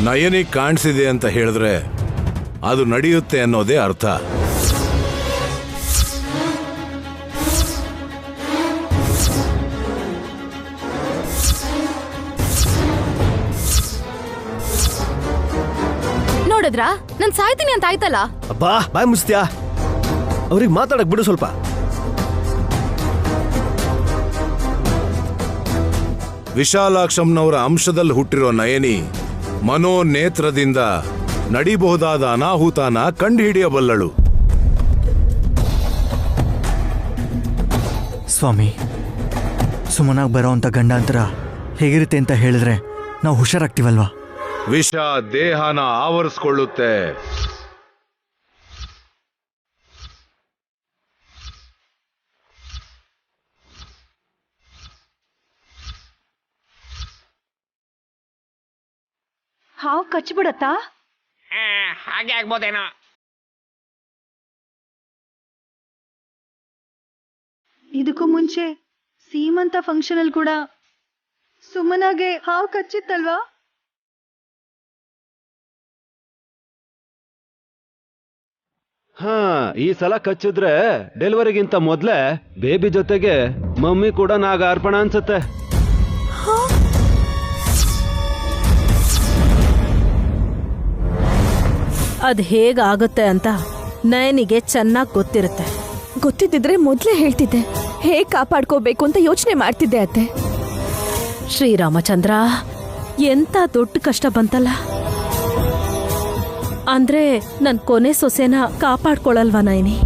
ನಯನಿ ಕಾಣಿಸಿದೆ ಅಂತ ಹೇಳಿದ್ರೆ ಅದು ನಡೆಯುತ್ತೆ ಅನ್ನೋದೇ ಅರ್ಥ. ನೋಡಿದ್ರಾ, ನಾನ್ ಸಾಯ್ತೀನಿ ಅಂತ ಆಯ್ತಲ್ಲ. ಅಬ್ಬಾ ಬಾಯ್ ಮುಚ್ತೀಯಾ? ಅವ್ರಿಗೆ ಮಾತಾಡಕ್ ಬಿಡು ಸ್ವಲ್ಪ. ವಿಶಾಲಾಕ್ಷಂನವರ ಅಂಶದಲ್ಲಿ ಹುಟ್ಟಿರೋ ನಯನಿ ಮನೋನೇತ್ರದಿಂದ ನಡಿಬಹುದಾದ ಅನಾಹುತಾನ ಕಂಡುಹಿಡಿಯಬಲ್ಲಳು. ಸ್ವಾಮಿ, ಸುಮ್ಮನಾಗಿ ಬರೋವಂಥ ಗಂಡಾಂತರ ಹೇಗಿರುತ್ತೆ ಅಂತ ಹೇಳಿದ್ರೆ ನಾವು ಹುಷಾರಾಗ್ತೀವಲ್ವಾ? ವಿಷ ದೇಹನ ಆವರಿಸ್ಕೊಳ್ಳುತ್ತೆ. ಹಾವು ಕಚ್ಬಿಡತ್ತಾ? ಹಾಗೆ ಆಗ್ಬೋದೇನೋ. ಇದಕ್ಕೂ ಮುಂಚೆ ಸೀಮಂತ ಫಂಕ್ಷನ್ ಅಲ್ಲಿ ಕೂಡ ಸುಮ್ಮನಾಗೆ ಹಾವು ಕಚ್ಚಿತ್ತಲ್ವಾ? ಹಾ, ಈ ಸಲ ಕಚ್ಚಿದ್ರೆ ಡೆಲಿವರಿಗಿಂತ ಮೊದ್ಲೇ ಬೇಬಿ ಜೊತೆಗೆ ಮಮ್ಮಿ ಕೂಡ ನಾಗ ಅರ್ಪಣ ಅನ್ಸುತ್ತೆ. ಅದ್ ಹೇಗಾಗುತ್ತೆ ಅಂತ ನಯನಿಗೆ ಚೆನ್ನಾಗಿ ಗೊತ್ತಿರುತ್ತೆ. ಗೊತ್ತಿದ್ದಿದ್ರೆ ಮೊದ್ಲೇ ಹೇಳ್ತಿದ್ದೆ. ಹೇಗ್ ಕಾಪಾಡ್ಕೋಬೇಕು ಅಂತ ಯೋಚನೆ ಮಾಡ್ತಿದ್ದೆ ಅತ್ತೆ. ಶ್ರೀರಾಮಚಂದ್ರ, ಎಂತ ದೊಡ್ಡ ಕಷ್ಟ ಬಂತಲ್ಲ. ಅಂದ್ರೆ ನನ್ ಕೊನೆ ಸೊಸೆನ ಕಾಪಾಡ್ಕೊಳಲ್ವಾ ನಯನಿ?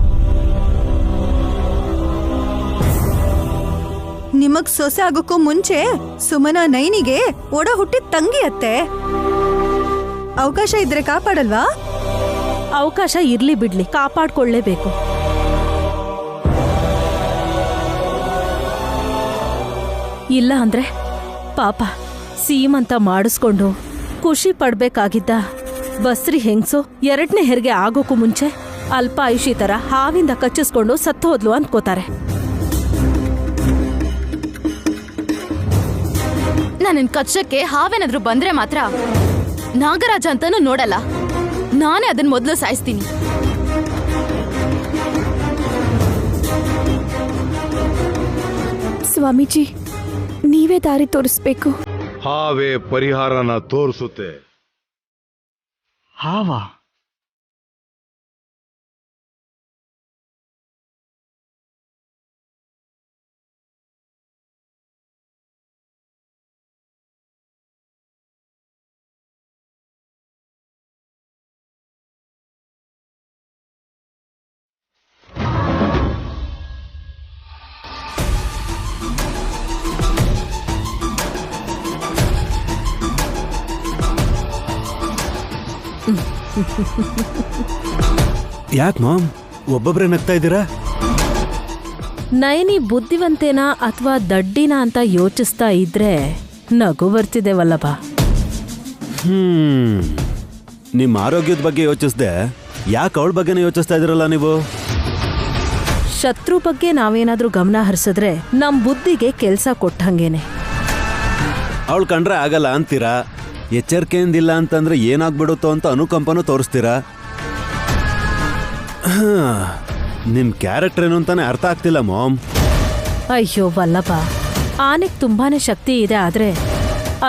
ನಿಮಗ್ ಸೊಸೆ ಆಗೋಕ್ಕೂ ಮುಂಚೆ ಸುಮನ ನೈನಿಗೆ ಒಡ ಹುಟ್ಟಿದ ತಂಗಿ ಅತ್ತೆ. ಅವಕಾಶ ಇದ್ರೆ ಕಾಪಾಡಲ್ವಾ? ಅವಕಾಶ ಇರ್ಲಿ ಬಿಡ್ಲಿ, ಕಾಪಾಡ್ಕೊಳ್ಳೇಬೇಕು. ಇಲ್ಲ ಅಂದ್ರೆ ಪಾಪ ಸೀಮಂತ ಮಾಡಿಸ್ಕೊಂಡು ಖುಷಿ ಪಡ್ಬೇಕಾಗಿದ್ದ ಬಸ್ರಿ ಹೆಂಗ್ಸು 2ನೇ ಹೆರಿಗೆ ಆಗೋಕ್ಕೂ ಮುಂಚೆ ಅಲ್ಪ ಆಯುಷಿ ತರ ಹಾವಿಂದ ಕಚ್ಚಿಸ್ಕೊಂಡು ಸತ್ತು ಹೋದ್ಲು ಅಂದ್ಕೋತಾರೆ. ನನ್ನ ಕಚ್ಚಕ್ಕೆ ಹಾವೇನಾದ್ರೂ ಬಂದ್ರೆ ಮಾತ್ರ ನಾಗರಾಜ ಅಂತಾನು ನೋಡಲ್ಲ. ನಾನೇ ಅದನ್ನ ಮೊದಲು ಸಾಯಿಸ್ತೀನಿ. ಸ್ವಾಮೀಜಿ, ನೀವೇ ದಾರಿ ತೋರಿಸ್ಬೇಕು. ಹಾವೇ ಪರಿಹಾರನ ತೋರಿಸುತ್ತೆ. ಹಾವಾ? ಯಾಕೆ ಮಾಮ್ ಒಬ್ಬೊಬ್ರೆ ನಗ್ತಾ ಇದ್ದೀರಾ? ನಯನಿ ಬುದ್ಧಿವಂತೇನಾ ಅಥವಾ ದಡ್ಡಿನ ಅಂತ ಯೋಚಿಸ್ತಾ ಇದ್ರೆ ನಗು ಬರ್ತಿದೆ ವಲ್ಲಭ. ನಿಮ್ಮ ಆರೋಗ್ಯದ ಬಗ್ಗೆ ಯೋಚಿಸ್ದೆ, ಯಾಕೆ ಅವಳ ಬಗ್ಗೆನೇ ಯೋಚಿಸ್ತಾ ಇದ್ದೀರಲ್ಲ ನೀವು? ಶತ್ರು ಬಗ್ಗೆ ನಾವೇನಾದ್ರೂ ಗಮನ ಹರಿಸಿದ್ರೆ ನಮ್ ಬುದ್ಧಿಗೆ ಕೆಲ್ಸ ಕೊಟ್ಟಂಗೇನೆ. ಅವಳು ಕಂಡ್ರೆ ಆಗಲ್ಲ ಅಂತೀರಾ, ಎಚ್ಚರಿಕೆಯಿಂದಿಲ್ಲ ಅಂತಂದ್ರೆ ಏನಾಗ್ಬಿಡುತ್ತೋ ಅಂತ ಅನುಕಂಪನೂ ತೋರಿಸ್ತೀರಾ. ನಿಮ್ ಕ್ಯಾರೆಕ್ಟರ್ ಏನು ಅಂತಾನೆ ಅರ್ಥ ಆಗ್ತಿಲ್ಲ ಮಾಮ್. ಅಯ್ಯೋ ವಲ್ಲಭ, ಆನೆಗ್ ತುಂಬಾನೇ ಶಕ್ತಿ ಇದೆ, ಆದ್ರೆ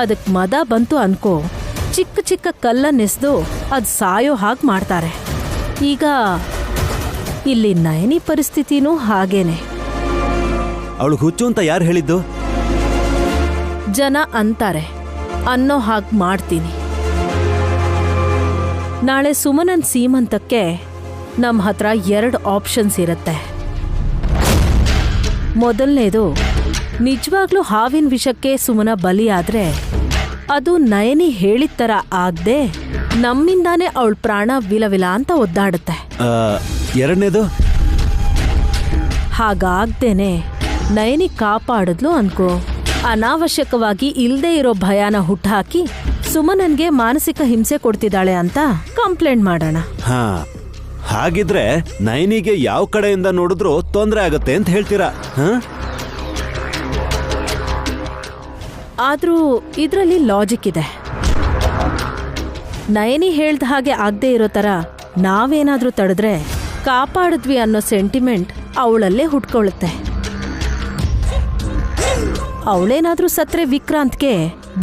ಅದಕ್ ಮದ ಬಂತು ಅನ್ಕೋ ಚಿಕ್ಕ ಚಿಕ್ಕ ಕಲ್ಲನ್ನೆಸ್ದು ಅದ್ ಸಾಯೋ ಹಾಗೆ ಮಾಡ್ತಾರೆ. ಈಗ ಇಲ್ಲಿ ನಯನಿ ಪರಿಸ್ಥಿತಿನೂ ಹಾಗೇನೆ. ಅವಳು ಹುಚ್ಚು ಅಂತ ಯಾರು ಹೇಳಿದ್ದು? ಜನ ಅಂತಾರೆ, ಅನ್ನೋ ಹಾಗೆ ಮಾಡ್ತೀನಿ. ನಾಳೆ ಸುಮನನ್ ಸೀಮಂತಕ್ಕೆ ನಮ್ಮ ಹತ್ರ 2 ಆಪ್ಷನ್ಸ್ ಇರುತ್ತೆ. ಮೊದಲನೇದು, ನಿಜವಾಗ್ಲೂ ಹಾವಿನ ವಿಷಕ್ಕೆ ಸುಮನ ಬಲಿಯಾದ್ರೆ ಅದು ನಯನಿ ಹೇಳಿದ ಥರ ಆಗದೆ ನಮ್ಮಿಂದಾನೇ ಅವಳ ಪ್ರಾಣ ವಿಲವಿಲ ಅಂತ ಒದ್ದಾಡುತ್ತೆ. ಎರಡನೇದು, ಹಾಗಾಗ್ದೇನೆ ನಯನಿ ಕಾಪಾಡಿದ್ಲು ಅನ್ಕೋ, ಅನಾವಶ್ಯಕವಾಗಿ ಇಲ್ದೇ ಇರೋ ಭಯನ ಹುಟ್ಟಾಕಿ ಸುಮನನ್ಗೆ ಮಾನಸಿಕ ಹಿಂಸೆ ಕೊಡ್ತಿದ್ದಾಳೆ ಅಂತ ಕಂಪ್ಲೇಂಟ್ ಮಾಡೋಣ. ಹಾ, ಹಾಗಿದ್ರೆ ನಯನಿಗೆ ಯಾವ ಕಡೆಯಿಂದ ನೋಡಿದ್ರು ತೊಂದರೆ ಆಗತ್ತೆ ಅಂತ ಹೇಳ್ತೀರಾ? ಆದ್ರೂ ಇದ್ರಲ್ಲಿ ಲಾಜಿಕ್ ಇದೆ. ನಯನಿ ಹೇಳ್ದ ಹಾಗೆ ಆಗದೆ ಇರೋ ಥರ ನಾವೇನಾದ್ರೂ ತಡೆದ್ರೆ ಕಾಪಾಡಿದ್ವಿ ಅನ್ನೋ ಸೆಂಟಿಮೆಂಟ್ ಅವಳಲ್ಲೇ ಹುಟ್ಕೊಳ್ಳುತ್ತೆ. ಅವಳೇನಾದ್ರೂ ಸತ್ರೆ ವಿಕ್ರಾಂತ್ಗೆ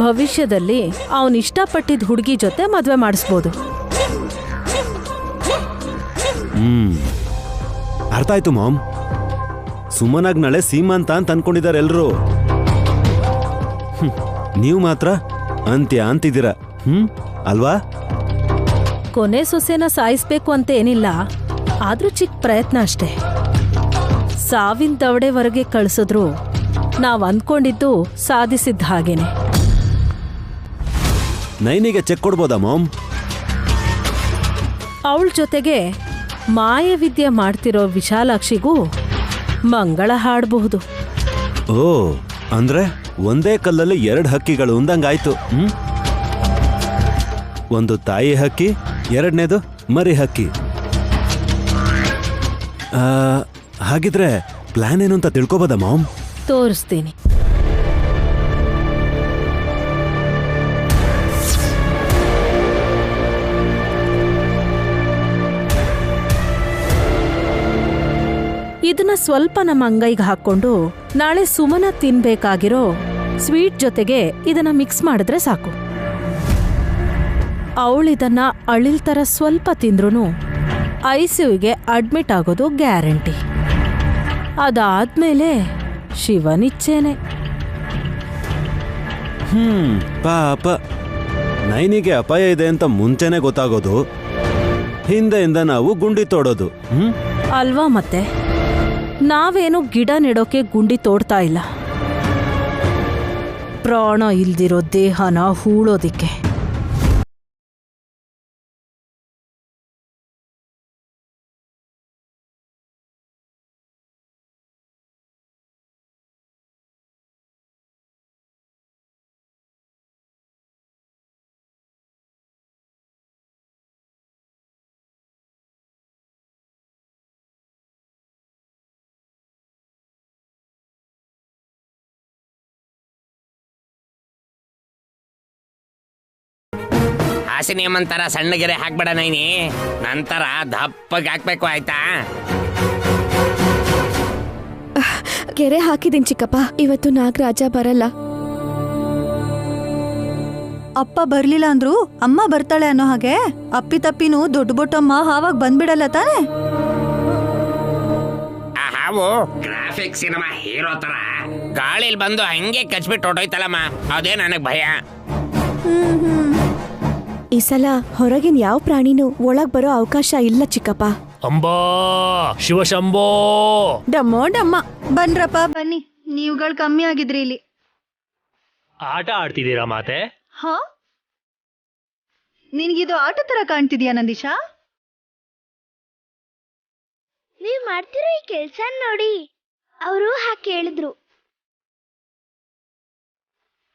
ಭವಿಷ್ಯದಲ್ಲಿ ಅವನ್ ಇಷ್ಟಪಟ್ಟಿದ್ದ ಹುಡುಗಿ ಜೊತೆ ಮದ್ವೆ ಮಾಡಿಸ್ಬೋದು. ಅರ್ಥ ಆಯ್ತು ಮಾಮ್. ಸುಮನಾಗ್ ನಾಳೆ ಸೀಮಂತ ಅಂತ ಅನ್ಕೊಂಡಿದ್ದಾರೆ ಎಲ್ರು. ನೀವು ಮಾತ್ರ ಅಂತ್ಯ ಅಂತಿದ್ದೀರ. ಅಲ್ವಾ? ಕೊನೆ ಸೊಸೆನ ಸಾಯಿಸ್ಬೇಕು ಅಂತ ಏನಿಲ್ಲ, ಆದ್ರೂ ಚಿಕ್ಕ ಪ್ರಯತ್ನ ಅಷ್ಟೇ. ಸಾವಿನ ದವಡೆವರೆಗೆ ಕಳಿಸಿದ್ರು ನಾವ್ ಅಂದ್ಕೊಂಡಿದ್ದು ಸಾಧಿಸಿದ್ದ ಹಾಗೇನೆ. ನೈನಿಗೆ ಚೆಕ್ ಕೊಡ್ಬೋದಾ ಮಾಮ್? ಅವಳ ಜೊತೆಗೆ ಮಾಯವಿದ್ಯೆ ಮಾಡ್ತಿರೋ ವಿಶಾಲಾಕ್ಷಿಗೂ ಮಂಗಳ ಹಾಡಬಹುದು. ಓ, ಅಂದ್ರೆ ಒಂದೇ ಕಲ್ಲಲ್ಲಿ 2 ಹಕ್ಕಿಗಳು ಅಂದಂಗಾಯ್ತು. ಒಂದು ತಾಯಿ ಹಕ್ಕಿ, 2ನೇದು ಮರಿ ಹಕ್ಕಿ. ಹಾಗಿದ್ರೆ ಪ್ಲಾನ್ ಏನು ಅಂತ ತಿಳ್ಕೊಬೋದಾ ಮಾಮ್? ತೋರಿಸ್ತೀನಿ. ಇದನ್ನ ಸ್ವಲ್ಪ ನಮ್ಮ ಅಂಗೈಗೆ ಹಾಕೊಂಡು ನಾಳೆ ಸುಮನ ತಿನ್ಬೇಕಾಗಿರೋ ಸ್ವೀಟ್ ಜೊತೆಗೆ ಇದನ್ನ ಮಿಕ್ಸ್ ಮಾಡಿದ್ರೆ ಸಾಕು. ಅವಳಿದನ್ನ ಅಳಿಲ್ ತರ ಸ್ವಲ್ಪ ತಿಂದ್ರೂ ಐಸಿಯುಗೆ ಅಡ್ಮಿಟ್ ಆಗೋದು ಗ್ಯಾರಂಟಿ. ಅದಾದ್ಮೇಲೆ ಶಿವನಿಚ್ಛೇನೆ. ಪಾಪ ನೈನಿಗೆ ಅಪಾಯ ಇದೆ ಅಂತ ಮುಂಚೆನೆ ಗೊತ್ತಾಗೋದು, ಹಿಂದೆಯಿಂದ ನಾವು ಗುಂಡಿ ತೋಡೋದು. ಅಲ್ವಾ? ಮತ್ತೆ ನಾವೇನು ಗಿಡ ನೆಡೋಕೆ ಗುಂಡಿ ತೋಡ್ತಾ ಇಲ್ಲ, ಪ್ರಾಣ ಇಲ್ದಿರೋ ದೇಹನ ಹೂಳೋದಿಕ್ಕೆ. ಹಾಸಿನಿಯಮ್ಮಂತರ ಸಣ್ಣಗೆರೆ ಹಾಕ್ಬೇಡ ನೈನಿ, ನಂತರ ದಪ್ಪಗೆ ಹಾಕ್ಬೇಕು, ಆಯ್ತಾ? ಗೆರೆ ಹಾಕಿದೀನಿ ಚಿಕ್ಕಪ್ಪ. ಇವತ್ತು ನಾಗರಾಜ ಬರಲ್ಲ. ಅಪ್ಪ ಬರ್ಲಿಲ್ಲ ಅಂದ್ರು ಅಮ್ಮ ಬರ್ತಾಳೆ ಅನ್ನೋ ಹಾಗೆ ಅಪ್ಪಿತಪ್ಪಿನೂ ದೊಡ್ಡ ಬೊಟ್ಟಮ್ಮ ಹಾವಾಗ ಬಂದ್ಬಿಡಲ್ಲ ತಾನೆ? ಆ ಹಾವು ಗ್ರಾಫಿಕ್ ಸಿನಿಮಾ ಹೀರೋ ತರ ಗಾಳಿಲ್ ಬಂದು ಹಂಗೆ ಕಚ್ಬಿಟ್ಟು ಹೊಟ್ಟೋಯ್ತಲ್ಲಮ್ಮ, ಅದೇ ನನಗ್ ಭಯ. ಈ ಸಲ ಹೊರಗಿನ ಯಾವ ಪ್ರಾಣಿನೂ ಒಳಗ್ ಬರೋ ಅವಕಾಶ ಇಲ್ಲ ಚಿಕ್ಕಪ್ಪ. ಅಂಬಾ ಶಿವಶಂಭೋ. ಡಮ್ಮೋ ಡಮ್ಮ. ಬನ್ರಪ್ಪ ಬನ್ನಿ, ನೀವುಗಳು ಕಮ್ಮಿ ಆಗಿದ್ರಿ ಇಲ್ಲಿ. ಆಟ ಆಡ್ತಿದ್ದೀರಾ ಮಾತೆ? ಹಾ, ನಿನ್ಗಿದು ಆಟ ತರ ಕಾಣ್ತಿದ್ಯಾ ನಂದೀಶಾ? ನೀವ್ ಮಾಡ್ತಿರೋ ಈ ಕೆಲ್ಸ ನೋಡಿ ಅವರು ಹಾಗೆ ಕೇಳಿದ್ರು.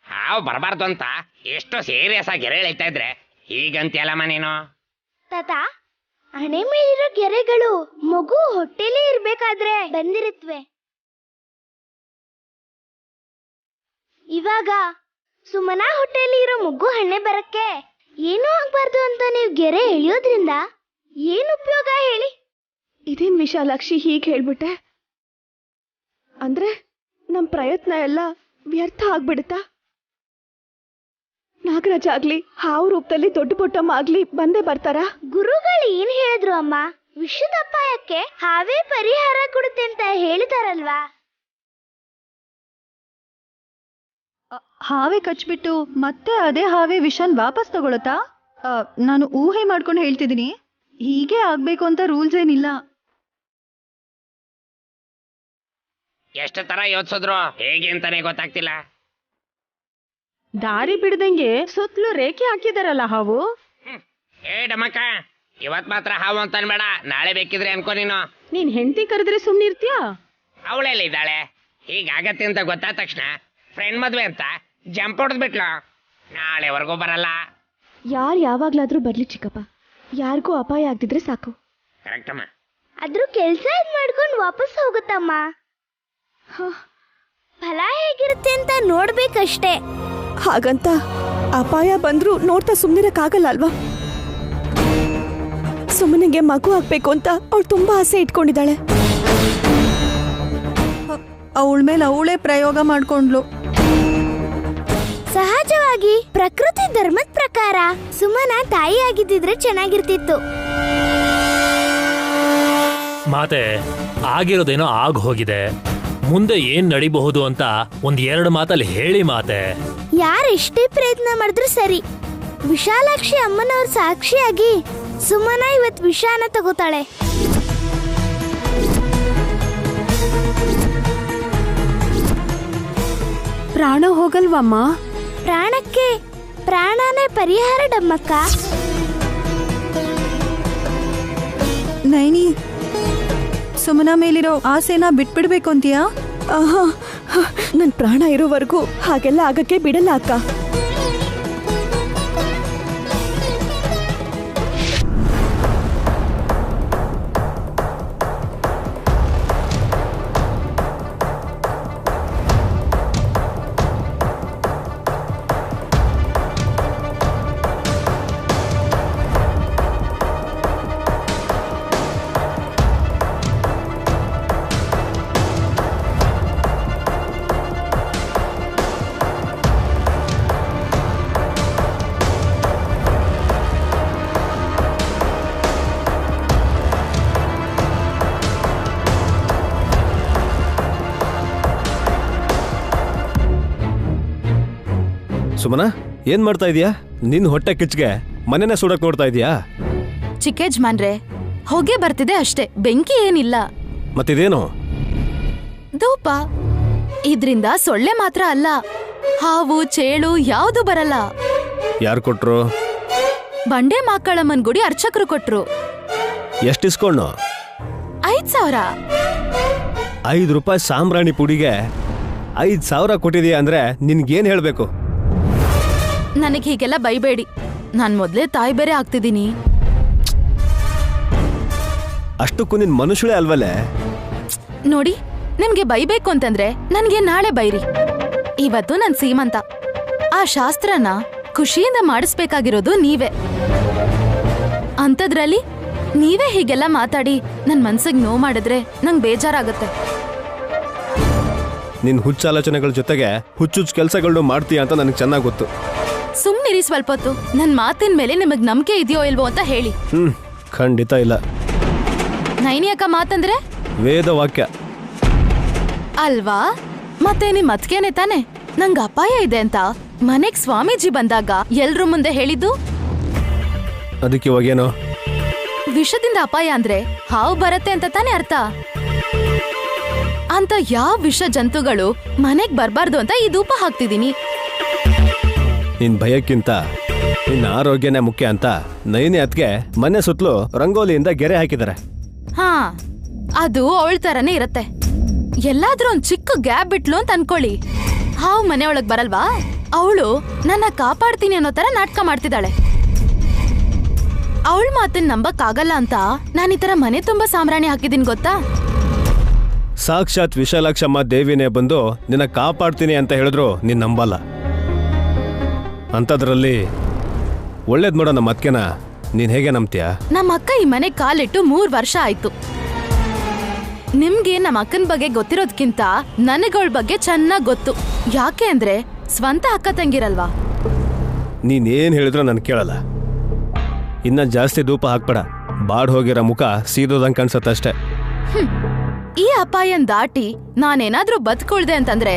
ಹಾವು ಬರಬಾರ್ದು ಅಂತ ಎಷ್ಟು ಸೀರಿಯಸ್ ಆಗಿ ಗೆರೆ ಎಳಿತಾ ಇದ್ರೆ ಹೀಗಂತಿಯಲ್ಲಮ್ಮ ನೀನು. ತಾತ, ಹಣೆ ಮೇಲಿರೋ ಗೆರೆಗಳು ಮಗು ಹೊಟ್ಟೆಲೇ ಇರ್ಬೇಕಾದ್ರೆ ಬಂದಿರುತ್ತವೆ. ಇವಾಗ ಸುಮನಾ ಹೊಟ್ಟೆಲಿ ಇರೋ ಮಗು ಹಣ್ಣೆ ಬರಕ್ಕೆ ಏನೂ ಆಗ್ಬಾರ್ದು ಅಂತ ನೀವು ಗೆರೆ ಎಳಿಯೋದ್ರಿಂದ ಏನು ಉಪಯೋಗ ಹೇಳಿ? ಇದೇನ್ ವಿಶಾಲಾಕ್ಷಿ ಹೀಗೆ ಹೇಳ್ಬಿಟ್ಟೆ? ಅಂದ್ರೆ ನಮ್ ಪ್ರಯತ್ನ ಎಲ್ಲ ವ್ಯರ್ಥ ಆಗ್ಬಿಡುತ್ತಾ? ನಾಗರಾಜ ಆಗ್ಲಿ ಹಾವು ರೂಪದಲ್ಲಿ ದೊಡ್ಡ ಬೊಟ್ಟಮ್ಮ ಆಗ್ಲಿ ಬಂದೇ ಬರ್ತಾರ? ಗುರುಗಳು ಏನ್ ಹೇಳಿದ್ರು ಅಮ್ಮ? ವಿಷದ ಅಪಾಯಕ್ಕೆ ಹಾವೇ ಪರಿಹಾರ ಕೊಡುತ್ತೆ ಅಂತ ಹೇಳಿದಾರಲ್ವಾ? ಹಾವೇ ಕಚ್ಬಿಟ್ಟು ಮತ್ತೆ ಅದೇ ಹಾವೇ ವಿಷನ್ ವಾಪಸ್ ತಗೊಳತ್ತಾ? ನಾನು ಊಹೆ ಮಾಡ್ಕೊಂಡು ಹೇಳ್ತಿದ್ದೀನಿ, ಹೀಗೆ ಆಗ್ಬೇಕು ಅಂತ ರೂಲ್ಸ್ ಏನಿಲ್ಲ. ಎಷ್ಟು ತರ ಯೋಚಿಸಿದ್ರು ಹೇಗೆ ಅಂತಾನೆ ಗೊತ್ತಾಗ್ತಿಲ್ಲ. ದಾರಿ ಬಿಡ್ದಂಗೆ ಸುತ್ತಲೂ ರೇಖೆ ಹಾಕಿದಾರಲ್ಲ ಹಾವು. ಏ ಡಮಕ್ಕ, ಇವತ್ ಮಾತ್ರ ಹಾವು ಅಂತ ಅನ್ಬೇಡ, ನಾಳೆ ಬೇಕಿದ್ರೆ ಅನ್ಕೋ ನೀನು. ನೀನ್ ಹೆಂಡತಿ ಕರೆದ್ರೆ ಸುಮ್ನಿರ್ತೀಯ? ಅವಳೆಲ್ಲ ಇದ್ದಾಳೆ. ಹೀಗಾಗತ್ತೆ ಅಂತ ಗೊತ್ತಾದ ತಕ್ಷಣ ಫ್ರೆಂಡ್ ಮದ್ವೆ ಅಂತ ಜಂಪ್ ಹೊಡೆದ್ಬಿಟ್ಲು. ನಾಳೆವರೆಗೂ ಬರಲ್ಲ. ಯಾರು ಯಾವಾಗ್ಲಾದ್ರೂ ಬರ್ಲಿ ಚಿಕ್ಕಪ್ಪ, ಯಾರಿಗೂ ಅಪಾಯ ಆಗ್ತಿದ್ರೆ ಸಾಕು. ಕರೆಕ್ಟ್ ಅಮ್ಮ. ಅದ್ರ ಕೆಲ್ಸ ಇದ್ ಮಾಡ್ಕೊಂಡು ವಾಪಸ್ ಹೋಗುತ್ತಮ್ಮ. ಫಲ ಹೇಗಿರುತ್ತೆ ಅಂತ ನೋಡ್ಬೇಕಷ್ಟೇ. ಹಾಗಂತ ಅಪಾಯ ಬಂದ್ರೂ ನೋಡ್ತಾ ಸುಮ್ನಿರಕ್ಕಾಗಲ್ಲ ಅಲ್ವಾ? ಸುಮ್ಮನಿಗೆ ಮಗು ಆಗ್ಬೇಕು ಅಂತ ಅವಳು ತುಂಬಾ ಆಸೆ ಇಟ್ಕೊಂಡಿದ್ದಾಳೆ. ಅವಳ ಮೇಲೆ ಅವಳೇ ಪ್ರಯೋಗ ಮಾಡ್ಕೊಂಡ್ಲು. ಸಹಜವಾಗಿ ಪ್ರಕೃತಿ ಧರ್ಮದ ಪ್ರಕಾರ ಸುಮನ ತಾಯಿ ಆಗಿದ್ದಿದ್ರೆ ಚೆನ್ನಾಗಿರ್ತಿತ್ತು. ಮಾತೆ, ಆಗಿರೋದೇನೋ ಆಗ ಹೋಗಿದೆ. ಮುಂದೆ ಏನ್ ನಡಿಬಹುದು ಅಂತ ಒಂದ್ 2 ಮಾತಲ್ಲಿ ಹೇಳಿ ಮಾತೆ. ಯಾರೆಷ್ಟೇ ಪ್ರಯತ್ನ ಮಾಡಿದ್ರು ಸರಿ, ವಿಶಾಲಾಕ್ಷಿ ಅಮ್ಮನವ್ರ ಸಾಕ್ಷಿಯಾಗಿ ಸುಮನ ಇವತ್ ವಿಷಾನ ತಗೋತಾಳೆ. ಪ್ರಾಣ ಹೋಗಲ್ವಮ್ಮ? ಪ್ರಾಣಕ್ಕೆ ಪ್ರಾಣನೇ ಪರಿಹಾರ ಡಮ್ಮಕ್ಕ. ನೈನಿ, ಸುಮನ ಮೇಲಿರೋ ಆಸೆನ ಬಿಟ್ಬಿಡ್ಬೇಕು ಅಂತೀಯಾ? ನನ್ ಪ್ರಾಣ ಇರೋವರೆಗೂ ಹಾಗೆಲ್ಲ ಆಗಕ್ಕೆ ಬಿಡಲ್ಲ ಅಕ್ಕ. ಸುಮನ, ಏನ್ ಮಾಡ್ತಾ ಇದೀಯಾ? ನಿನ್ ಹೊಟ್ಟೆ ಕಿಚ್ಗೆ ಮನೆನೇ ಸುಡಕ್ ನೋಡ್ತಾ ಇದೀಯಾ? ಚಿಕ್ಕ ಯಜಮಾನ್ರೆ, ಹೊಗೆ ಬರ್ತಿದೆ ಅಷ್ಟೇ, ಬೆಂಕಿ ಏನಿಲ್ಲ. ಮತ್ತಿದೇನು? ಧೂಪ. ಇದ್ರಿಂದ ಸೊಳ್ಳೆ ಮಾತ್ರ ಅಲ್ಲ, ಹಾವು ಚೇಳು ಯಾವುದು ಬರಲ್ಲ. ಯಾರು ಕೊಟ್ರು? ಬಂಡೆ ಮಾಕಳಮ್ಮನ್ ಗುಡಿ ಅರ್ಚಕರು ಕೊಟ್ರು. ಎಷ್ಟಿಸ್ಕೊಂಡು? 5,000. 5 ರೂಪಾಯಿ ಸಾಂಬ್ರಾಣಿ ಪುಡಿಗೆ 5,000 ಕೊಟ್ಟಿದೀಯ ಅಂದ್ರೆ ನಿನ್ಗೇನ್ ಹೇಳ್ಬೇಕು? ನನಗೆ ಹೀಗೆಲ್ಲ ಬೈಬೇಡಿ, ನಾನ್ ಮೊದ್ಲೇ ತಾಯಿ ಬೇರೆ ಆಗ್ತಿದ್ದೀನಿ. ಅಷ್ಟಕ್ಕೂ ನಿನ್ ಮನುಷ್ಯಳೇ ಅಲ್ವಲ್ಲೇ? ನೋಡಿ, ನಿಮ್ಗೆ ಬೈಬೇಕು ಅಂತಂದ್ರೆ ನನ್ಗೆ ನಾಳೆ ಬೈರಿ. ಇವತ್ತು ನನ್ ಸೀಮಂತ. ಆ ಶಾಸ್ತ್ರನ ಖುಷಿಯಿಂದ ಮಾಡಿಸ್ಬೇಕಾಗಿರೋದು ನೀವೇ. ಅಂಥದ್ರಲ್ಲಿ ನೀವೇ ಹೀಗೆಲ್ಲ ಮಾತಾಡಿ ನನ್ ಮನ್ಸಿಗೆ ನೋವು ಮಾಡಿದ್ರೆ ನಂಗೆ ಬೇಜಾರಾಗುತ್ತೆ. ನಿನ್ ಹುಚ್ಚಾಲೋಚನೆಗಳ ಜೊತೆಗೆ ಹುಚ್ಚುಚ್ಚು ಕೆಲಸಗಳನ್ನು ಮಾಡ್ತೀಯ ಅಂತ ನನಗೆ ಚೆನ್ನಾಗಿ ಗೊತ್ತು. ಸುಮ್ನಿರಿ ಸ್ವಲ್ಪ ಹೊತ್ತು. ನನ್ ಮಾತಿನ ಮೇಲೆ ನಿಮಗ್ ನಂಬಿಕೆ ಇದೆಯೋ ಇಲ್ವೋ ಅಂತ ಹೇಳಿ. ಖಂಡಿತ ಇಲ್ಲ. ನೈನಿ ಅಕ್ಕ ಮಾತಂದ್ರೆ ವೇದವಾಕ್ಯ ಅಲ್ವಾ? ಮತ್ತೆ ನಿಮ್ ಅತ್ಕೇನೆ ತಾನೆ ನಂಗ್ ಅಪಾಯ ಇದೆ ಅಂತ ಮನೆಗ್ ಸ್ವಾಮೀಜಿ ಬಂದಾಗ ಎಲ್ರ ಮುಂದೆ ಹೇಳಿದ್ದು? ಅದಕ್ಕೆ ಇವಾಗೇನೋ? ವಿಷದಿಂದ ಅಪಾಯ ಅಂದ್ರೆ ಹಾವು ಬರತ್ತೆ ಅಂತ ತಾನೇ ಅರ್ಥ. ಅಂತ ಯಾವ ವಿಷ ಜಂತುಗಳು ಮನೆಗ್ ಬರ್ಬಾರ್ದು ಅಂತ ಈ ಧೂಪ ಹಾಕ್ತಿದೀನಿ. ನಿನ್ ಭಯಕ್ಕಿಂತ ನಿನ್ನ ಆರೋಗ್ಯನೇ ಮುಖ್ಯ ಅಂತ ನೈನಿ ಅತ್ಗೆ ಮನೆ ಸುತ್ತಲೂ ರಂಗೋಲಿಯಿಂದ ಗೆರೆ ಹಾಕಿದ್ದಾರೆ. ಹಾ, ಅದು ಅವಳ ತರನೇ ಇರತ್ತೆ. ಎಲ್ಲಾದ್ರೂ ಒಂದ್ ಚಿಕ್ಕ ಗ್ಯಾಪ್ ಬಿಟ್ಲು ಅಂತ ಅನ್ಕೊಳ್ಳಿ, ಹಾವು ಮನೆ ಒಳಗ್ ಬರಲ್ವಾ? ಅವಳು ನನ್ನ ಕಾಪಾಡ್ತೀನಿ ಅನ್ನೋ ತರ ನಾಟಕ ಮಾಡ್ತಿದ್ದಾಳೆ. ಅವಳ ಮಾತನ್ನ ನಂಬಕ್ ಆಗಲ್ಲ ಅಂತ ನಾನು ಈ ತರ ಮನೆ ತುಂಬಾ ಸಾಂಬ್ರಾಣಿ ಹಾಕಿದೀನಿ ಗೊತ್ತಾ? ಸಾಕ್ಷಾತ್ ವಿಶಾಲಾಕ್ಷಮ್ಮ ದೇವಿನೇ ಬಂದು ನಿನ್ನ ಕಾಪಾಡ್ತೀನಿ ಅಂತ ಹೇಳಿದ್ರು ನೀನ್ ನಂಬಲ್ಲ. ಅಂಥದ್ರಲ್ಲಿ ಒಳ್ಳೇದ್ ಮಾಡೋ ನಮ್ಮ ಅತ್ಕೆನ ನೀನ್ ಹೇಗೆ ನಂಬ್ತೀಯ? ನಮ್ಮ ಅಕ್ಕ ಈ ಮನೆ ಕಾಲಿಟ್ಟು 3 ವರ್ಷ ಆಯ್ತು. ನಿಮ್ಗೆ ನಮ್ಮ ಅಕ್ಕನ ಬಗ್ಗೆ ಗೊತ್ತಿರೋದ್ಕಿಂತ ನನಗಳ ಬಗ್ಗೆ ಚೆನ್ನಾಗ್ ಗೊತ್ತು. ಯಾಕೆ ಅಂದ್ರೆ ಸ್ವಂತ ಅಕ್ಕ ತಂಗಿರಲ್ವಾ? ನೀನೇನ್ ಹೇಳಿದ್ರು ನನ್ ಕೇಳಲ್ಲ. ಇನ್ನ ಜಾಸ್ತಿ ಧೂಪ ಹಾಕ್ಬೇಡ, ಬಾಡ್ ಹೋಗಿರೋ ಮುಖ ಸೀದೋದಂಗ್ ಕಾಣಿಸತ್ತಷ್ಟೇ. ಈ ಅಪಾಯನ್ ದಾಟಿ ನಾನೇನಾದ್ರೂ ಬದುಕೊಳ್ದೆ ಅಂತಂದ್ರೆ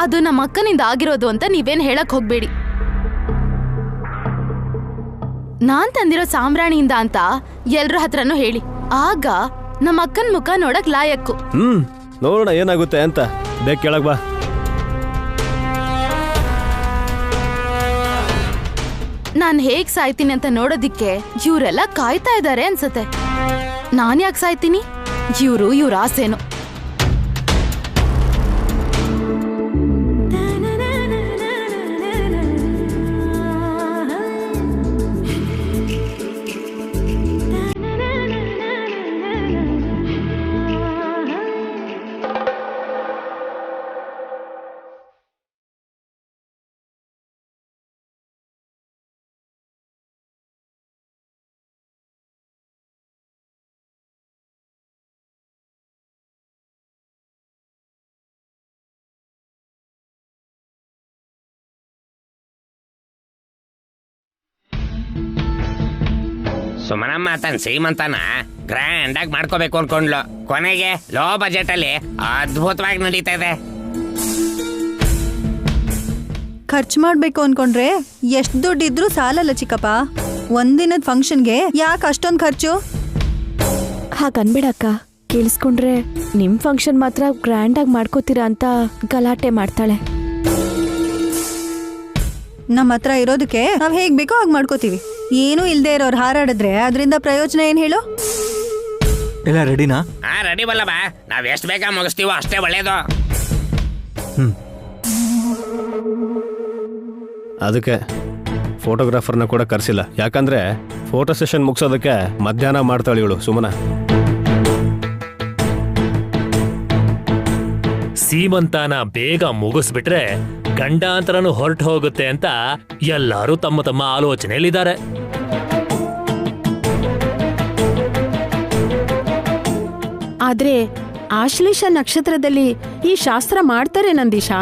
ಅದು ನಮ್ಮ ಅಕ್ಕನಿಂದ ಆಗಿರೋದು ಅಂತ ನೀವೇನ್ ಹೇಳಕ್ ಹೋಗ್ಬೇಡಿ. ನಾನ್ ತಂದಿರೋ ಸಾಂಬ್ರಾಣಿಯಿಂದ ಅಂತ ಎಲ್ರ ಹತ್ರನೂ ಹೇಳಿ. ಆಗ ನಮ್ಮ ಅಕ್ಕನ್ ಮುಖ ನೋಡಕ್ ಲಾಯಕ್ಕು. ನೋಡೋಣ ಏನಾಗುತ್ತೆ ಅಂತ. ಬೇಗ ಕೇಳಕ್ ಬಾ. ನಾನ್ ಹೇಗ್ ಸಾಯ್ತೀನಿ ಅಂತ ನೋಡೋದಿಕ್ಕೆ ಇವ್ರೆಲ್ಲ ಕಾಯ್ತಾ ಇದಾರೆ ಅನ್ಸತ್ತೆ. ನಾನ್ ಯಾಕೆ ಸಾಯ್ತೀನಿ? ಇವ್ರ ಆಸೆನು. ಸುಮನಮ್ಮ ತನ್ನ ಸೀಮಂತನ ಗ್ರ್ಯಾಂಡ್ ಆಗಿ ಮಾಡ್ಕೋಬೇಕು ಅನ್ಕೊಂಡ್ಲು. ಕೊನೆಗೆ ಲೋ ಬಜೆಟ್ ಅಲ್ಲಿ ಅದ್ಭುತವಾಗಿ ನಡೀತಾ ಇದೆ. ಖರ್ಚು ಮಾಡ್ಬೇಕು ಅನ್ಕೊಂಡ್ರೆ ಎಷ್ಟು ದುಡ್ಡಿದ್ರು ಸಾಲಲ್ಲ ಚಿಕ್ಕಪ್ಪ. ಒಂದಿನದ ಫಂಕ್ಷನ್ಗೆ ಯಾಕೆ ಅಷ್ಟೊಂದು ಖರ್ಚು? ಹಾಗನ್ಬೇಡಕ್ಕ, ಕೇಳಿಸ್ಕೊಂಡ್ರೆ ನಿಮ್ ಫಂಕ್ಷನ್ ಮಾತ್ರ ಗ್ರ್ಯಾಂಡ್ ಆಗಿ ಮಾಡ್ಕೋತೀರಾ ಅಂತ ಗಲಾಟೆ ಮಾಡ್ತಾಳೆ. ನಮ್ಮ ಹತ್ರ ಇರೋದಕ್ಕೆ ನಾವ್ ಹೇಗ್ ಬೇಕೋ ಹಾಗೆ ಮಾಡ್ಕೋತೀವಿ. ಏನೂ ಇಲ್ದೇ ಇರೋರು ಹಾರಾಡಿದ್ರೆ ಅದರಿಂದ ಪ್ರಯೋಜನ ಏನ್ ಹೇಳು? ಎಲ್ಲ ರೆಡಿನಾ? ಹಾ ರೆಡಿ ಬಲ್ಲಬ. ನಾವ್ ಎಷ್ಟು ಬೇಗ ಮುಗಿಸ್ತೀವೋ ಅಷ್ಟೇ ಒಳ್ಳೇದು. ಅದಕ್ಕೆ ಫೋಟೋಗ್ರಾಫರ್ನ ಕೂಡ ಕರೆಸಿಲ್ಲ. ಯಾಕಂದ್ರೆ ಫೋಟೋ ಸೆಷನ್ ಮುಗಿಸೋದಕ್ಕೆ ಮಧ್ಯಾಹ್ನ ಮಾಡ್ತಾಳೆ ಇವಳು ಸುಮನ. ಸೀಮಂತಾನ ಬೇಗ ಮುಗಿಸ್ಬಿಟ್ರೆ ಗಂಡಾಂತರನು ಹೊರಟು ಹೋಗುತ್ತೆ ಅಂತ ಎಲ್ಲರೂ ತಮ್ಮ ತಮ್ಮ ಆಲೋಚನೆಯಲ್ಲಿದ್ದಾರೆ. ಆದ್ರೆ ಆಶ್ಲೇಷ ನಕ್ಷತ್ರದಲ್ಲಿ ಈ ಶಾಸ್ತ್ರ ಮಾಡ್ತಾರೆ ನಂದೀಶಾ.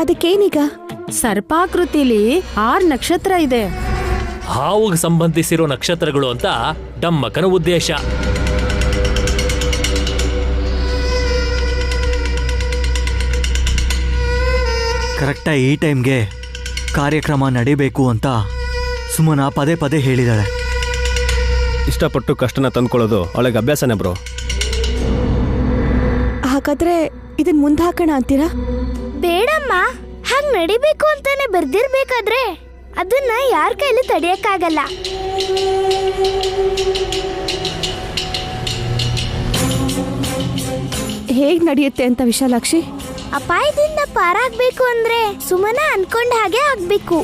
ಅದಕ್ಕೇನೀಗ? ಸರ್ಪಾಕೃತಿಲಿ 6 ನಕ್ಷತ್ರ ಇದೆ. ಹಾವುಗೆ ಸಂಬಂಧಿಸಿರೋ ನಕ್ಷತ್ರಗಳು ಅಂತ ಡಮ್ಮಕ್ಕನ ಉದ್ದೇಶ. ಕರೆಕ್ಟಾಗಿ ಈ ಟೈಮ್ಗೆ ಕಾರ್ಯಕ್ರಮ ನಡಿಬೇಕು ಅಂತ ಸುಮನ ಪದೇ ಪದೇ ಹೇಳಿದಾಳೆ. ಇಷ್ಟಪಟ್ಟು ಕಷ್ಟನ ತಂದ್ಕೊಳ್ಳೋದು ಅವಳಿಗೆ ಅಭ್ಯಾಸನೇ ಬ್ರೋ. ಹಾಗಾದ್ರೆ ಇದನ್ ಮುಂದೆ ಹಾಕೋಣ ಅಂತೀರಾ? ಬೇಡಮ್ಮ, ಹಾಗ್ ನಡಿಬೇಕು ಅಂತಾನೆ ಬರ್ದಿರ್ಬೇಕಾದ್ರೆ ಅದನ್ನ ಯಾರ ಕೈಲಿ ತಡಿಯಕ್ಕಾಗಲ್ಲ. ಹೇಗ್ ನಡೆಯುತ್ತೆ ಅಂತ ವಿಶಾಲಾಕ್ಷಿ? ಅಪಾಯದಿಂದ ಪಾರಾಗ್ಬೇಕು ಅಂದ್ರೆ ಸುಮನ ಅನ್ಕೊಂಡ ಹಾಗೆ ಆಗ್ಬೇಕು.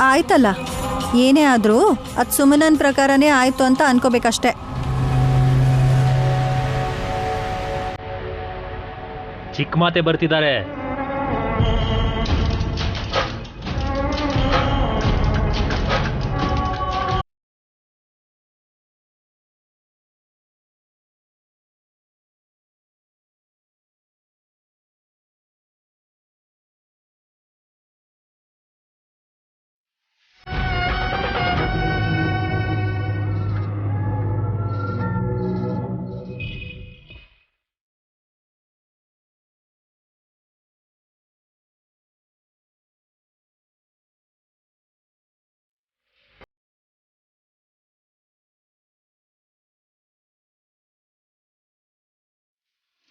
ಆಯ್ತಲ್ಲ, ಏನೇ ಆದ್ರೂ ಅದ್ ಸುಮನನ್ ಪ್ರಕಾರನೇ ಆಯ್ತು ಅಂತ ಅನ್ಕೋಬೇಕಷ್ಟೆ. ಚಿಕ್ಕ ಮಾತೆ ಬರ್ತಿದ್ದಾರೆ.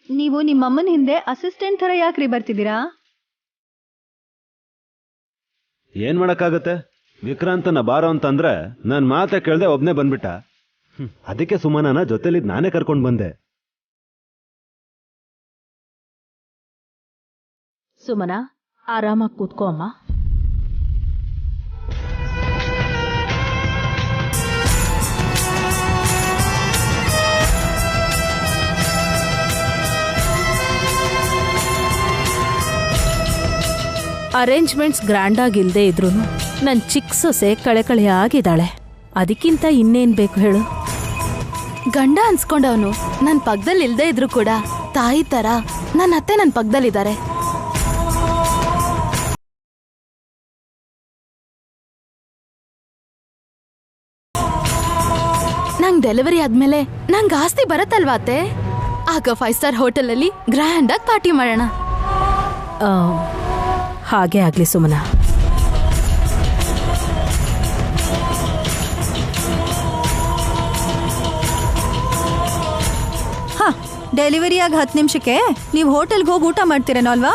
ನೀವು ನಿಮ್ಮಮ್ಮನ ಹಿಂದೆ ಅಸಿಸ್ಟೆಂಟ್ ಥರ ಯಾಕ್ರಿ ಬರ್ತಿದ್ದೀರಾ? ಏನ್ ಮಾಡಕ್ಕಾಗತ್ತೆ? ವಿಕ್ರಾಂತನ ಬಾರೋ ಅಂತಂದ್ರೆ ನನ್ ಮಾತೆ ಕೇಳ್ದೆ ಒಬ್ನೇ ಬಂದ್ಬಿಟ್ಟ. ಅದಕ್ಕೆ ಸುಮನನ ಜೊತೆಲಿದ್ ನಾನೇ ಕರ್ಕೊಂಡ್ ಬಂದೆ. ಸುಮನ, ಆರಾಮಾಗಿ ಕೂತ್ಕೋ ಅಮ್ಮ. ಅರೇಂಜ್ಮೆಂಟ್ಸ್ ಗ್ರ್ಯಾಂಡ್ ಆಗಿಲ್ದೇ ಇದ್ರು ನನ್ನ ಚಿಕ್ಕ ಸೊಸೆ ಕಳೆ ಆಗಿದ್ದಾಳೆ. ಅದಕ್ಕಿಂತ ಇನ್ನೇನ್ ಬೇಕು ಹೇಳು? ಗಂಡ ಅನ್ಸ್ಕೊಂಡವನು ನನ್ನ ಪಕ್ಕದಲ್ಲಿ ಇಲ್ದೇ ಇದ್ರು ಕೂಡ ತಾಯಿ ತರ ನನ್ನ ಅತ್ತೆ ನನ್ನ ಪಕ್ಕದಲ್ಲಿದ್ದಾರೆ. ನಂಗ್ ಡೆಲಿವರಿ ಆದ್ಮೇಲೆ ನಂಗೆ ಆಸ್ತಿ ಬರತ್ತಲ್ವಾ ಅತ್ತೆ? ಆಗ 5 ಸ್ಟಾರ್ ಹೋಟೆಲಲ್ಲಿ ಗ್ರ್ಯಾಂಡ್ ಆಗಿ ಪಾರ್ಟಿ ಮಾಡೋಣ. ಹಾಗೆ ಆಗ್ಲಿ ಸುಮನ. ಹಾ, ಡೆಲಿವರಿ ಆಗಿ 10 ನಿಮಿಷಕ್ಕೆ ನೀವು ಹೋಟೆಲ್ಗೆ ಹೋಗಿ ಊಟ ಮಾಡ್ತೀರೇನೋ ಅಲ್ವಾ?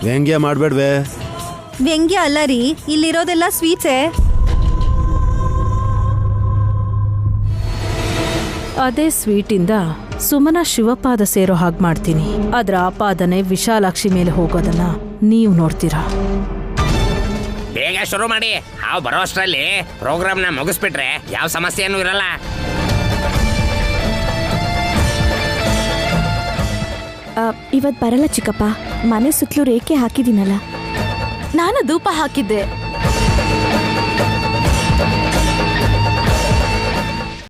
ವ್ಯಂಗ್ಯ ಮಾಡ್ಬೇಡ್ವೆ. ವ್ಯಂಗ್ಯ ಅಲ್ಲ ರೀ, ಇಲ್ಲಿರೋದೆಲ್ಲ ಸ್ವೀಟ್ಸೇ. ಅದೇ ಸ್ವೀಟಿಂದ ಸುಮನ ಶಿವಪಾದ ಸೇರೋ ಹಾಗೆ ಮಾಡ್ತೀನಿ. ಅದ್ರ ಆಪಾದನೆ ವಿಶಾಲಾಕ್ಷಿ ಮೇಲೆ ಹೋಗೋದನ್ನ ನೀವು ನೋಡ್ತೀರಾ. ಬೇಗ ಶುರು ಮಾಡಿ. ಹಾವು ಬರೋ ಅಷ್ಟರಲ್ಲಿ ಪ್ರೋಗ್ರಾಮ್ನ ಮುಗಿಸ್ಬಿಟ್ರೆ ಯಾವ ಸಮಸ್ಯೆನೂ ಇರಲ್ಲ. ಇವತ್ ಬರಲ್ಲ ಚಿಕ್ಕಪ್ಪ, ಮನೆ ಸುತ್ತಲೂ ರೇಖೆ ಹಾಕಿದ್ದೀನಲ್ಲ. ನಾನು ಧೂಪ ಹಾಕಿದ್ದೆ,